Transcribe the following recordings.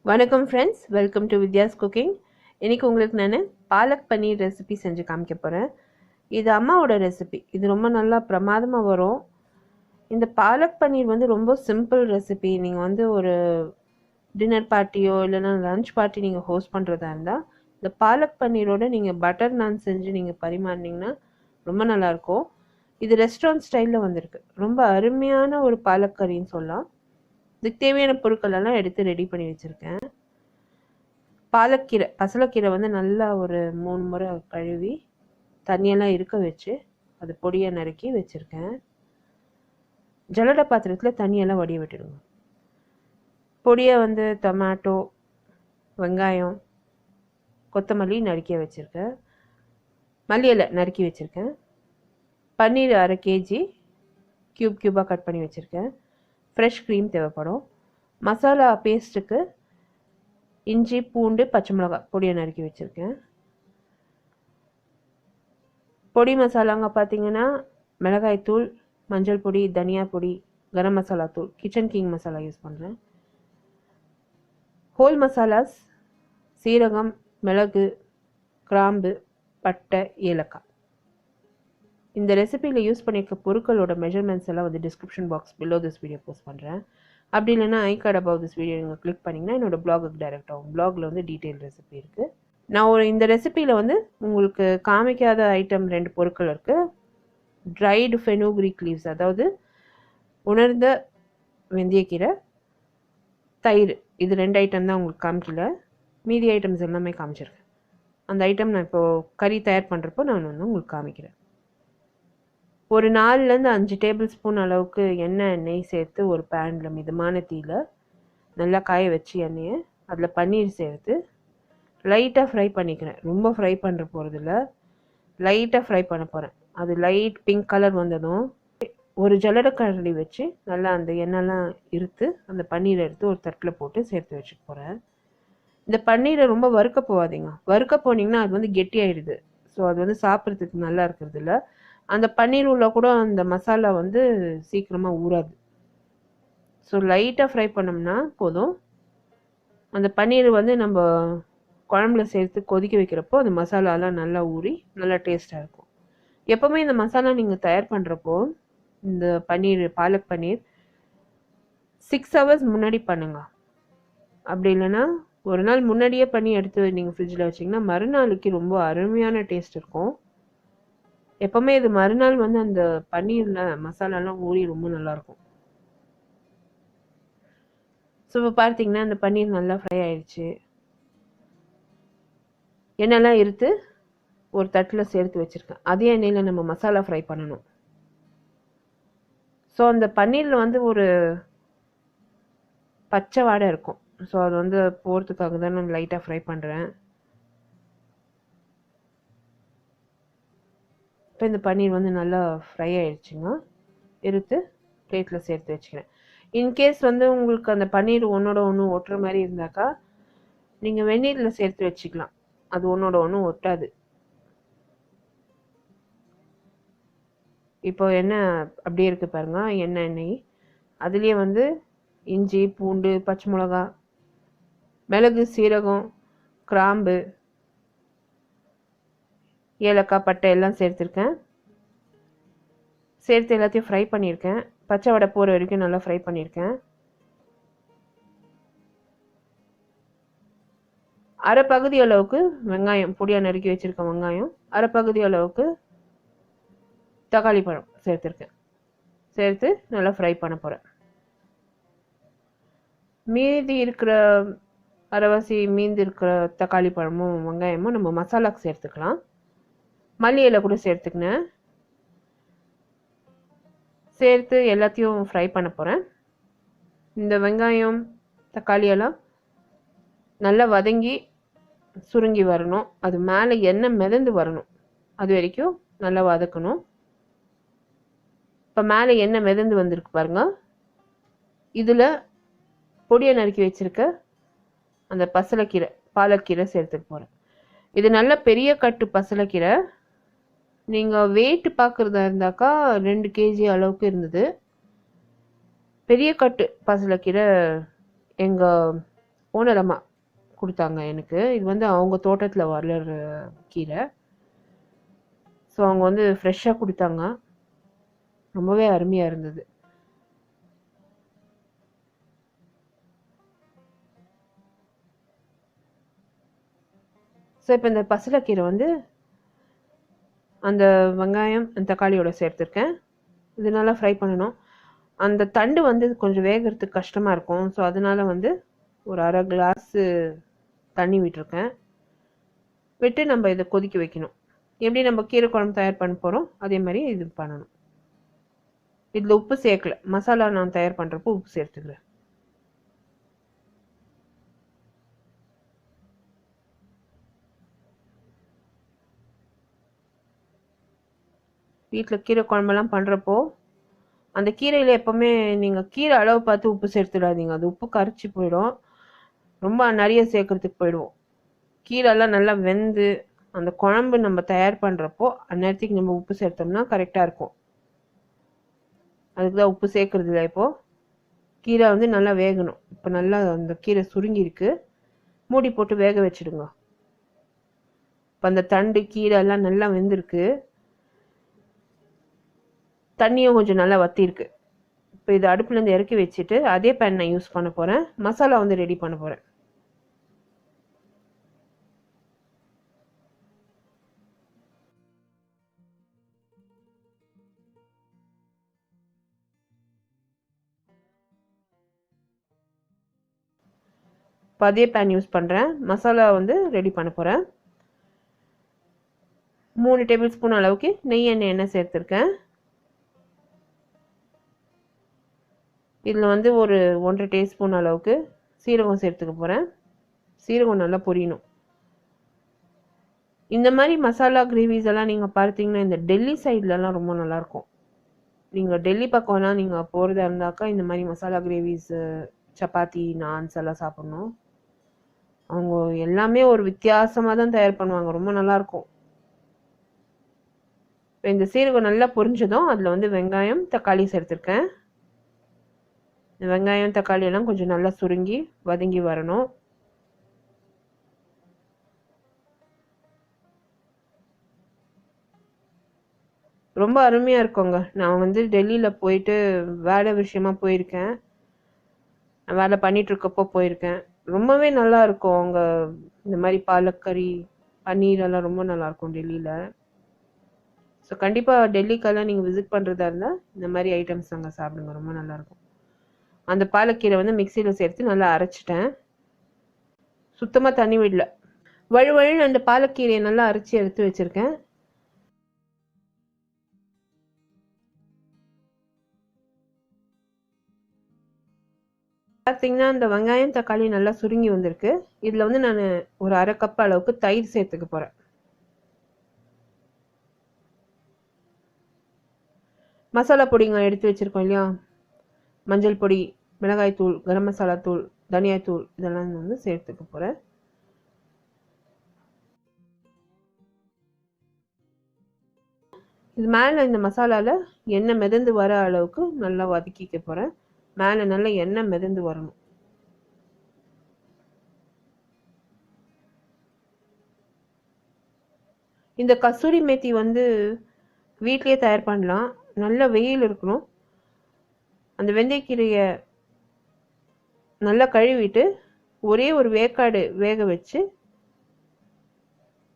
வணக்கம் friends, welcome to Vidya's cooking. இன்றைக்கி உங்களுக்கு நான் பாலக் பன்னீர் ரெசிபி செஞ்சு காமிக்க போகிறேன். இது அம்மாவோட ரெசிபி. இது ரொம்ப நல்லா பிரமாதமாக வரும். இந்த பாலக் பன்னீர் வந்து ரொம்ப சிம்பிள் ரெசிபி. நீங்கள் வந்து ஒரு டின்னர் பார்ட்டியோ இல்லைனா லன்ச் பார்ட்டி நீங்கள் ஹோஸ்ட் பண்ணுறதா இருந்தால் இந்த பாலக் பன்னீரோடு நீங்கள் பட்டர் நான் செஞ்சு நீங்கள் பரிமாறினீங்கன்னா ரொம்ப நல்லாயிருக்கும். இது ரெஸ்டாரண்ட் ஸ்டைலில் வந்திருக்கு. ரொம்ப அருமையான ஒரு பாலக் கறின்னு சொல்லலாம். இதுக்கு தேவையான பொருட்கள் எல்லாம் எடுத்து ரெடி பண்ணி வச்சுருக்கேன். பாலக்கீரை, பசலைக்கீரை வந்து நல்லா ஒரு 3 முறை கழுவி தண்ணியெல்லாம் இருக்க வச்சு அது பொடியை நறுக்கி வச்சுருக்கேன். ஜல்லடை பாத்திரத்தில் தண்ணியெல்லாம் வடிய விட்டுடுங்க. பொடியை வந்து டொமேட்டோ, வெங்காயம், கொத்தமல்லி நறுக்கி வச்சுருக்கேன். மல்லி இலை நறுக்கி வச்சுருக்கேன். பன்னீர் 1/2 kg க்யூபாக கட் பண்ணி வச்சுருக்கேன். ஃப்ரெஷ் க்ரீம் தேவைப்படும். மசாலா பேஸ்ட்டுக்கு இஞ்சி, பூண்டு, பச்சை மிளகாய் பொடியை நறுக்கி வச்சுருக்கேன். பொடி மசாலாங்க பார்த்தீங்கன்னா மிளகாய்த்தூள், மஞ்சள் பொடி, தனியா பொடி, கரம் மசாலா தூள், கிச்சன் கிங் மசாலா யூஸ் பண்ணுறேன். ஹோல் மசாலாஸ் சீரகம், மிளகு, கிராம்பு, பட்டை, ஏலக்காய். இந்த ரெசிபியில் யூஸ் பண்ணியிருக்க பொருட்களோட மெஷர்மெண்ட்ஸ் எல்லாம் வந்து description box below this video post பண்ணுறேன். அப்படி இல்லைன்னா ஐ கார்டு அபவ் திஸ் வீடியோ நீங்கள் கிளிக் பண்ணிங்கன்னா என்னோடய பிளாகுக்கு டைரக்ட் ஆகும். பிளாகில் வந்து டீட்டெயில் ரெசிபி இருக்குது. நான் இந்த ரெசிபியில் வந்து உங்களுக்கு காமிக்காத ஐட்டம் 2 பொருட்கள் இருக்குது. ட்ரைடு ஃபெனுக்ரீக் லீவ்ஸ், அதாவது உணர்ந்த வெந்தயக்கீரை, தயிர். இது 2 ஐட்டம் தான் உங்களுக்கு காமிக்கல. மீதி ஐட்டம்ஸ் எல்லாமே காமிச்சிருக்கேன். அந்த ஐட்டம் நான் இப்போது கறி தயார் பண்ணுறப்போ நான் வந்து உங்களுக்கு காமிக்கிறேன். ஒரு 4லேருந்து 5 டேபிள் ஸ்பூன் அளவுக்கு எண்ணெய் சேர்த்து ஒரு பேனில் மிதமான தீயில் நல்லா காய வச்சு எண்ணெயை அதில் பன்னீர் சேர்த்து லைட்டாக ஃப்ரை பண்ணிக்கிறேன். ரொம்ப ஃப்ரை பண்ணுற போகிறதில்ல, லைட்டாக ஃப்ரை பண்ண போகிறேன். அது லைட் பிங்க் கலர் வந்ததும் ஒரு ஜல்லடை கரண்டி வச்சு நல்லா அந்த எண்ணெய்லாம் இருத்து அந்த பன்னீரை எடுத்து ஒரு தட்டில் போட்டு சேர்த்து வச்சுக்க போகிறேன். இந்த பன்னீரை ரொம்ப வறுக்க போகாதீங்க. வறுக்க போனீங்கன்னா அது வந்து கெட்டியாயிடுது. ஸோ அது வந்து சாப்பிட்றதுக்கு நல்லா இருக்கிறது இல்லை. அந்த பன்னீர் உள்ள கூட அந்த மசாலா வந்து சீக்கிரமாக ஊறாது. ஸோ லைட்டாக ஃப்ரை பண்ணோம்னா போதும். அந்த பன்னீர் வந்து நம்ம குழம்புல சேர்த்து கொதிக்க வைக்கிறப்போ அந்த மசாலாலாம் நல்லா ஊறி நல்லா டேஸ்ட்டாக இருக்கும். எப்போவுமே இந்த மசாலா நீங்கள் தயார் பண்ணுறப்போ இந்த பன்னீர், பாலக் பன்னீர் 6 hours முன்னாடி பண்ணுங்க. அப்படி இல்லைன்னா ஒரு நாள் முன்னாடியே பண்ணி எடுத்து நீங்கள் ஃப்ரிட்ஜில் வச்சிங்கன்னா மறுநாளுக்கு ரொம்ப அருமையான டேஸ்ட் இருக்கும். எப்போவுமே இது மறுநாள் வந்து அந்த பன்னீரில் மசாலாலாம் ஊறி ரொம்ப நல்லாயிருக்கும். ஸோ இப்போ பார்த்தீங்கன்னா அந்த பன்னீர் நல்லா ஃப்ரை ஆயிடுச்சு. எண்ணெய்லாம் இருத்து ஒரு தட்டில் சேர்த்து வச்சுருக்கேன். அதே எண்ணெயில் நம்ம மசாலா ஃப்ரை பண்ணணும். ஸோ அந்த பன்னீரில் வந்து ஒரு பச்சை வாடை இருக்கும். ஸோ அது வந்து போகிறதுக்காக தான் நான் லைட்டாக ஃப்ரை பண்ணுறேன். இப்போ இந்த பன்னீர் வந்து நல்லா ஃப்ரை ஆயிடுச்சுங்க. எடுத்து பிளேட்டில் சேர்த்து வச்சுக்கிறேன். இன்கேஸ் வந்து உங்களுக்கு அந்த பன்னீர் ஒன்றோட ஒன்று ஒட்டுற மாதிரி இருந்தாக்கா நீங்கள் வெந்நீரில் சேர்த்து வச்சுக்கலாம். அது ஒன்றோட ஒன்று ஒட்டாது. இப்போ எண்ணெய் அப்படியே இருக்குது பாருங்க, எண்ணெய். அதுலேயே வந்து இஞ்சி, பூண்டு, பச்சை மிளகா, மிளகு, சீரகம், கிராம்பு, ஏலக்காய், பட்டை எல்லாம் சேர்த்துருக்கேன். சேர்த்து எல்லாத்தையும் ஃப்ரை பண்ணியிருக்கேன். பச்சை வடை போகிற வரைக்கும் நல்லா ஃப்ரை பண்ணியிருக்கேன். அரை பகுதி அளவுக்கு வெங்காயம், பொடியாக நறுக்கி வச்சுருக்கேன் வெங்காயம். அரை பகுதி அளவுக்கு தக்காளி பழம் சேர்த்துருக்கேன். சேர்த்து நல்லா ஃப்ரை பண்ண போகிறேன். மீதி இருக்கிற அரைவாசி மீந்து இருக்கிற தக்காளி பழமும் வெங்காயமும் நம்ம மசாலாவுக்கு சேர்த்துக்கலாம். மல்லி இலை கூட சேர்த்துக்கினேன். சேர்த்து எல்லாத்தையும் ஃப்ரை பண்ண போகிறேன். இந்த வெங்காயம், தக்காளி எல்லாம் நல்லா வதங்கி சுருங்கி வரணும். அது மேலே எண்ணெய் மிதந்து வரணும். அது வரைக்கும் நல்லா வதக்கணும். இப்போ மேலே எண்ணெய் மிதந்து வந்திருக்கு பாருங்க. இதில் பொடியை நறுக்கி வச்சுருக்க அந்த பசலைக்கீரை, பாலக்கீரை சேர்த்துக்க போகிறேன். இது நல்ல பெரிய கட்டு பசலைக்கீரை. நீங்கள் வெயிட் பார்க்குறதா இருந்தாக்கா 2 kg அளவுக்கு இருந்தது. பெரிய கட்டு பசலைக்கீரை எங்கள் ஓனரம்மா கொடுத்தாங்க எனக்கு. இது வந்து அவங்க தோட்டத்தில் வளர்ற கீரை. ஸோ அவங்க வந்து ஃப்ரெஷ்ஷாக கொடுத்தாங்க. ரொம்பவே அருமையாக இருந்தது. ஸோ இப்போ இந்த பசலைக்கீரை வந்து அந்த வெங்காயம் தக்காளியோட சேர்த்துருக்கேன். இது நல்லா ஃப்ரை பண்ணணும். அந்த தண்டு வந்து கொஞ்சம் வேகிறதுக்கு கஷ்டமாக இருக்கும். ஸோ அதனால வந்து ஒரு அரை கிளாஸு தண்ணி விட்டுருக்கேன். விட்டு நம்ம இதை கொதிக்க வைக்கணும். எப்படி நம்ம கீரை குழம்பு தயார் பண்ண போகிறோம் அதே மாதிரி இது பண்ணணும். இதில் உப்பு சேர்க்கல. மசாலா நான் தயார் பண்ணுறப்போ உப்பு சேர்த்துக்கிறேன். வீட்டில் கீரை குழம்பெல்லாம் பண்ணுறப்போ அந்த கீரையில் எப்போவுமே நீங்கள் கீரை அளவு பார்த்து உப்பு சேர்த்துடாதீங்க. அது உப்பு கரைச்சி போயிடும். ரொம்ப நிறைய சேர்க்கறதுக்கு போயிடுவோம். கீரைலாம் நல்லா வெந்து அந்த குழம்பு நம்ம தயார் பண்ணுறப்போ அந்நேரத்துக்கு நம்ம உப்பு சேர்த்தோம்னா கரெக்டாக இருக்கும். அதுக்கு தான் உப்பு சேர்க்கறது இல்லை. இப்போது கீரை வந்து நல்லா வேகணும். இப்போ நல்லா அந்த கீரை சுருங்கிருக்கு. மூடி போட்டு வேக வச்சுடுங்க. இப்போ அந்த தண்டு கீரை எல்லாம் நல்லா வெந்திருக்கு. தண்ணியும் கொஞ்சம் நல்லா வத்திருக்கு. இப்போ இது அடுப்புலேருந்து இறக்கி வச்சுட்டு அதே பேன் நான் யூஸ் பண்ண போகிறேன். மசாலா வந்து ரெடி பண்ண போகிறேன். இப்போ அதே பேன் யூஸ் பண்ணுறேன். மசாலா வந்து ரெடி பண்ண போகிறேன். 3 டேபிள் ஸ்பூன் அளவுக்கு நெய் எண்ணெய் சேர்த்துருக்கேன். இதில் வந்து ஒரு 1.5 டீஸ்பூன் அளவுக்கு சீரகம் சேர்த்துக்க போகிறேன். சீரகம் நல்லா பொரியணும். இந்த மாதிரி மசாலா கிரேவிஸ் எல்லாம் நீங்கள் பார்த்தீங்கன்னா இந்த டெல்லி சைட்லலாம் ரொம்ப நல்லாயிருக்கும். நீங்கள் டெல்லி பக்கம்லாம் நீங்கள் போகிறதா இருந்தாக்கா இந்த மாதிரி மசாலா கிரேவிஸ், சப்பாத்தி, நான்ஸ் எல்லாம் சாப்பிட்ணும். அவங்க எல்லாமே ஒரு வித்தியாசமாக தான் தயார் பண்ணுவாங்க. ரொம்ப நல்லாயிருக்கும். இப்போ இந்த சீரகம் நல்லா பொரிஞ்சதும் அதில் வந்து வெங்காயம் தக்காளி சேர்த்துருக்கேன். இந்த வெங்காயம் தக்காளி எல்லாம் கொஞ்சம் நல்லா சுருங்கி வதங்கி வரணும். ரொம்ப அருமையாக இருக்குங்க. நான் வந்து டெல்லியில் போயிட்டு வேலை விஷயமா போயிருக்கேன். வேலை பண்ணிகிட்ருக்கப்போ போயிருக்கேன். ரொம்பவே நல்லா இருக்கும். அவங்க இந்த மாதிரி பாலக்கறி பன்னீர் எல்லாம் ரொம்ப நல்லாயிருக்கும் டெல்லியில். ஸோ கண்டிப்பாக டெல்லிக்கெல்லாம் நீங்கள் விசிட் பண்ணுறதா இருந்தால் இந்த மாதிரி ஐட்டம்ஸ் அங்கே சாப்பிடுங்க. ரொம்ப நல்லாயிருக்கும். அந்த பாலக்கீரை வந்து மிக்சியில் சேர்த்து நல்லா அரைச்சிட்டேன். சுத்தமாக தண்ணி விடல. வழுவழுன்னு அந்த பாலக்கீரையை நல்லா அரைச்சி எடுத்து வச்சுருக்கேன். பார்த்தீங்கன்னா இந்த வெங்காயம் தக்காளி நல்லா சுருங்கி வந்திருக்கு. இதில் வந்து நான் ஒரு அரை கப் அளவுக்கு தயிர் சேர்த்துக்க போகிறேன். மசாலா பொடிங்க எடுத்து வச்சுருக்கோம் இல்லையா, மஞ்சள் பொடி, மிளகாய் தூள், கரம் மசாலா தூள், தனியாத்தூள் இதெல்லாம் வந்து சேர்த்துக்க போகிறேன். இது மேலே இந்த மசாலாவில் எண்ணெய் மிதந்து வர அளவுக்கு நல்லா வதக்கிக்க போகிறேன். மேலே நல்லா எண்ணெய் மிதந்து வரணும். இந்த கசூரி மேத்தி வந்து வீட்லேயே தயார் பண்ணலாம். நல்ல வெயில் இருக்கணும். அந்த வெந்தயக்கீரையை நல்லா கழுவிட்டு ஒரே ஒரு வேக்காடு வேக வச்சு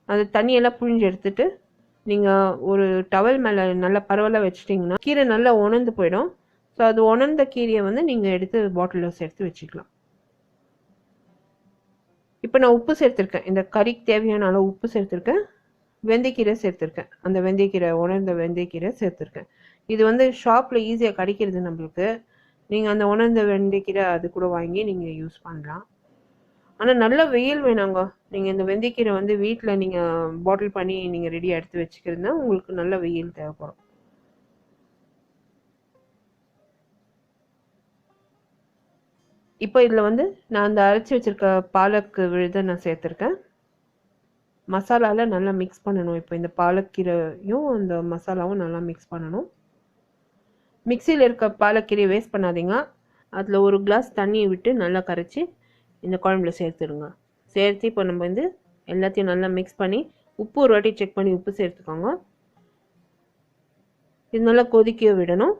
அந்த தண்ணியெல்லாம் புழிஞ்சு எடுத்துட்டு நீங்கள் ஒரு டவல் மேலே நல்லா பரவலாக வச்சிட்டிங்கன்னா கீரை நல்லா உணர்ந்து போயிடும். ஸோ அது உணர்ந்த கீரையை வந்து நீங்கள் எடுத்து பாட்டிலில் சேர்த்து வச்சுக்கலாம். இப்போ நான் உப்பு சேர்த்துருக்கேன். இந்த கறிக்கு தேவையான அளவு உப்பு சேர்த்துருக்கேன். வெந்தயக்கீரை சேர்த்துருக்கேன். அந்த வெந்தயக்கீரை உணர்ந்த வெந்தயக்கீரை சேர்த்துருக்கேன். இது வந்து ஷாப்பில் ஈஸியாக கிடைக்கிறது நம்மளுக்கு. நீங்கள் அந்த உணர்ந்த வெந்தயக்கீரை அது கூட வாங்கி நீங்கள் யூஸ் பண்ணலாம். ஆனால் நல்ல வெயில் வேணாங்க. நீங்கள் இந்த வெந்தயக்கீரை வந்து வீட்டில் நீங்கள் பாட்டில் பண்ணி நீங்கள் ரெடியாக எடுத்து வச்சுக்கிறதுனா உங்களுக்கு நல்ல வெயில் தேவைப்படும். இப்போ இதில் வந்து நான் அந்த அரைச்சி வச்சுருக்க பாலக்கு விழுதை நான் சேர்த்துருக்கேன். மசாலாவில் நல்லா மிக்ஸ் பண்ணணும். இப்போ இந்த பாலக்கீரையும் அந்த மசாலாவும் நல்லா மிக்ஸ் பண்ணணும். மிக்சியில் இருக்க பாலக்கீரையை வேஸ்ட் பண்ணாதீங்க. அதில் ஒரு கிளாஸ் தண்ணியை விட்டு நல்லா கரைச்சி இந்த குழம்புல சேர்த்துருங்க. சேர்த்து இப்போ நம்ம வந்து எல்லாத்தையும் நல்லா மிக்ஸ் பண்ணி உப்பு ஒரு வாட்டி செக் பண்ணி உப்பு சேர்த்துக்கோங்க. இது நல்லா கொதிக்க விடணும்.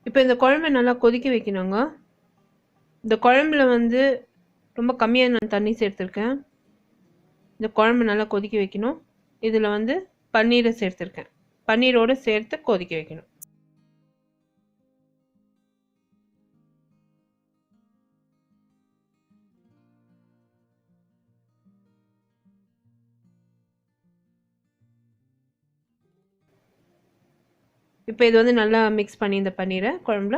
இப்போ இந்த குழம்பை நல்லா கொதிக்க வைக்கணுங்க. இந்த குழம்புல வந்து ரொம்ப கம்மியாக நான் தண்ணி சேர்த்துருக்கேன். இந்த குழம்பு நல்லா கொதிக்க வைக்கணும். இதில் வந்து பன்னீரை சேர்த்துருக்கேன். பன்னீரோடு சேர்த்து கொதிக்க வைக்கணும். இப்போ இது வந்து நல்லா மிக்ஸ் பண்ணி இந்த பன்னீரை குழம்புல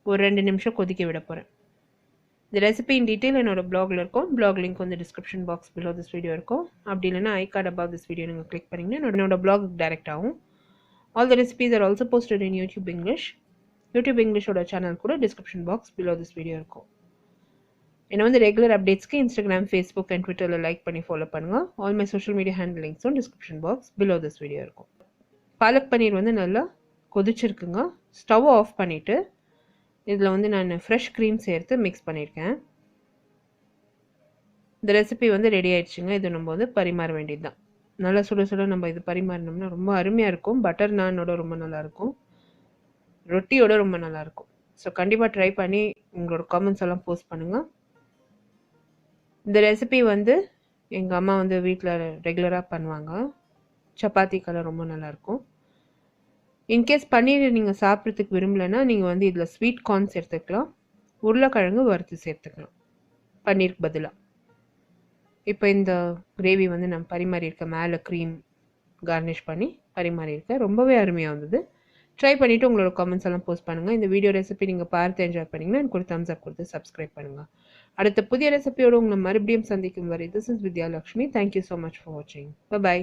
ஒரு 2 நிமிஷம் கொதிக்க விட போகிறேன். இந்த ரெசிபி இன் டீட்டெயில் என்னோட பிளாகில் இருக்கும். பிளாக் லிங்க் வந்து description box below this video இருக்கும். அப்படி இல்லைன்னா I card above this video நீங்கள் கிளிக் பண்ணிங்கன்னா என்னோட பிளாக் டைரக்ட் ஆகும். All the recipes are also posted in YouTube English. YouTube இங்கிலீஷோட சேனல் கூட description box below this video இருக்கும். என்னை வந்து ரெகுலர் அப்டேட்ஸ்க்கு இன்ஸ்டாகிராம், ஃபேஸ்புக் அண்ட் ட்விட்டரில் லைக் பண்ணி ஃபாலோ பண்ணுங்கள். All my social media handle லிங்க்ஸும் description box below this video இருக்கும். பாலக் பன்னீர் வந்து நல்லா கொதிச்சிருக்குங்க. ஸ்டவ் ஆஃப் பண்ணிவிட்டு இதில் வந்து நான் ஃப்ரெஷ் க்ரீம் சேர்த்து மிக்ஸ் பண்ணியிருக்கேன். இந்த ரெசிபி வந்து ரெடி ஆயிடுச்சுங்க. இது நம்ம வந்து பரிமாற வேண்டியது தான். நல்லா சுட சுட நம்ம இது பரிமாறினோம்னா ரொம்ப அருமையாக இருக்கும். பட்டர் நானோட ரொம்ப நல்லாயிருக்கும், ரொட்டியோட ரொம்ப நல்லாயிருக்கும். ஸோ கண்டிப்பாக ட்ரை பண்ணி உங்களோட காமெண்ட்ஸ் எல்லாம் போஸ்ட் பண்ணுங்கள். இந்த ரெசிபி வந்து எங்கள் அம்மா வந்து வீட்டில் ரெகுலராக பண்ணுவாங்க. சப்பாத்திக்கெல்லாம் ரொம்ப நல்லாயிருக்கும். இன்கேஸ் பன்னீர் நீங்கள் சாப்பிட்றதுக்கு விரும்பலைன்னா நீங்கள் வந்து இதில் ஸ்வீட் கார்ன் சேர்த்துக்கலாம், உருளைக்கிழங்கு வறுத்து சேர்த்துக்கலாம் பன்னீருக்கு பதிலாக. இப்போ இந்த கிரேவி வந்து நான் பரிமாறியிருக்கேன். மேலே க்ரீம் கார்னிஷ் பண்ணி பரிமாறியிருக்கேன். ரொம்பவே அருமையாக வந்தது. ட்ரை பண்ணிவிட்டு உங்களோட கமெண்ட்ஸ் எல்லாம் போஸ்ட் பண்ணுங்கள். இந்த வீடியோ ரெசிபி நீங்கள் பார்த்து என்ஜாய் பண்ணிங்கன்னா எனக்கு ஒரு தம்ஸ் அப் கொடுத்து சப்ஸ்கிரைப் பண்ணுங்கள். அடுத்த புதிய ரெசிபியோடு உங்களை மறுபடியும் சந்திக்கும் வரை this is Vidya Lakshmi. Thank you so much for வாட்சிங். பை.